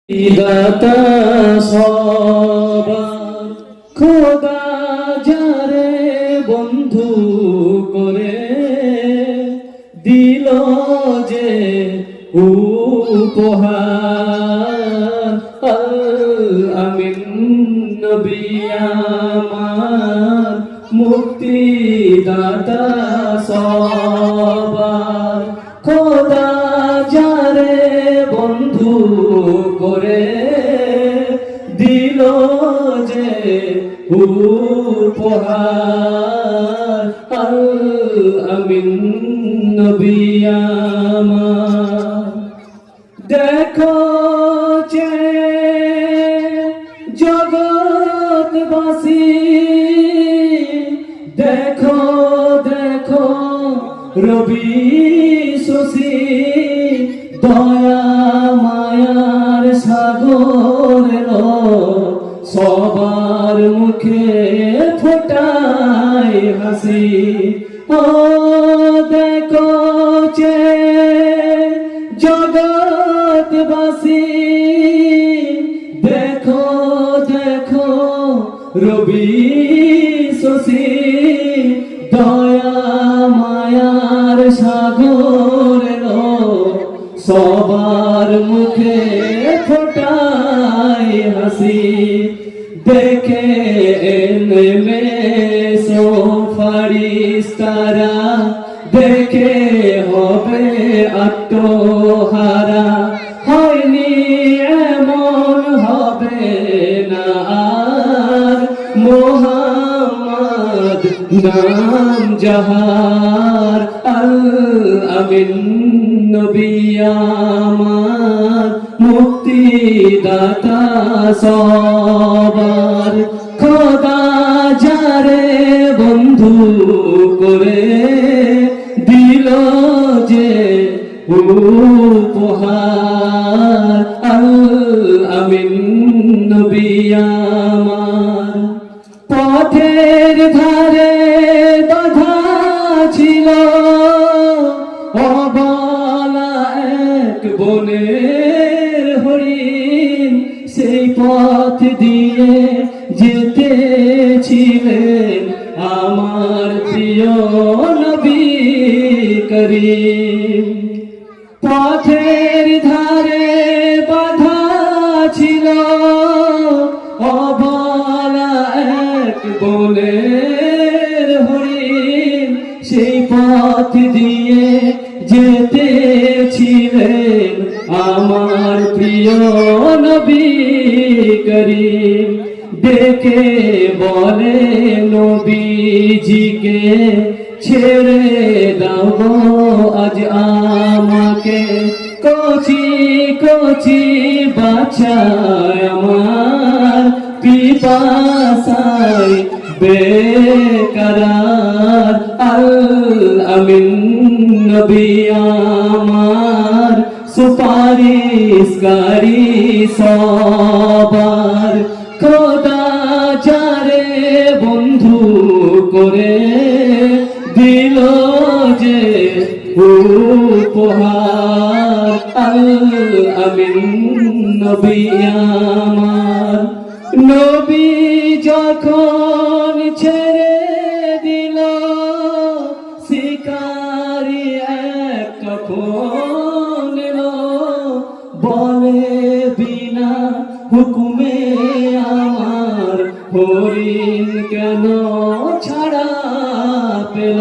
দাতা সবার খোদা যারে বন্ধু করে দিল যে উপহার আমিন নবী আমার মুক্তি দাতা সবার খোদা যারে বন্ধু করে দিল যে উপহার আমিন নবী আমার দেখো যে জগৎবাসী দেখো দেখো রবি শশী দয়া মায়ার সাগর সবার মুখে ফোটায় হাসি ও দেখো যে জগৎবাসী দেখো দেখো রবি শশী দয়া মায়ার সাগর সবার মুখে ফোটায় হাসি দেখে নেমে সো ফারিস্তারা দেখে হবে আত্মহারা হয়নি এমন হবে না আর মোহাম্মদ নাম যাহার আমিন নবী আমার মুক্তি দাতা সবার খোদা যারে বন্ধু করে দিল যে উপহার আমিন নবী আমার পথের ধারে বাধা ছিল অবলা এক বনের হরিণ সেই পথ দিয়ে যেতেছিলেন আমার প্রিয় নবী করিম পথের ধারে বাধা ছিল অবলা এক বনের হরিণ সেই পথ দিয়ে যেতেছিলেন আমার প্রিয় নবী করিম ডেকে বলে নবীজিকে ছেড়ে দাও আজ আমাকে কচি কচি বাছায় আমার পিপাসায় বেকরার আমিন নবী আমার সুপারিশকারী সবার খোদা যারে বন্ধু করে দিল যে উপহার আমিন নবী আমার নবী যখন ছেড়ে দিল শিকারি এক কখন এলো বলে বিনা হুকুমে আমার হরিণ কেন ছাড়া পেল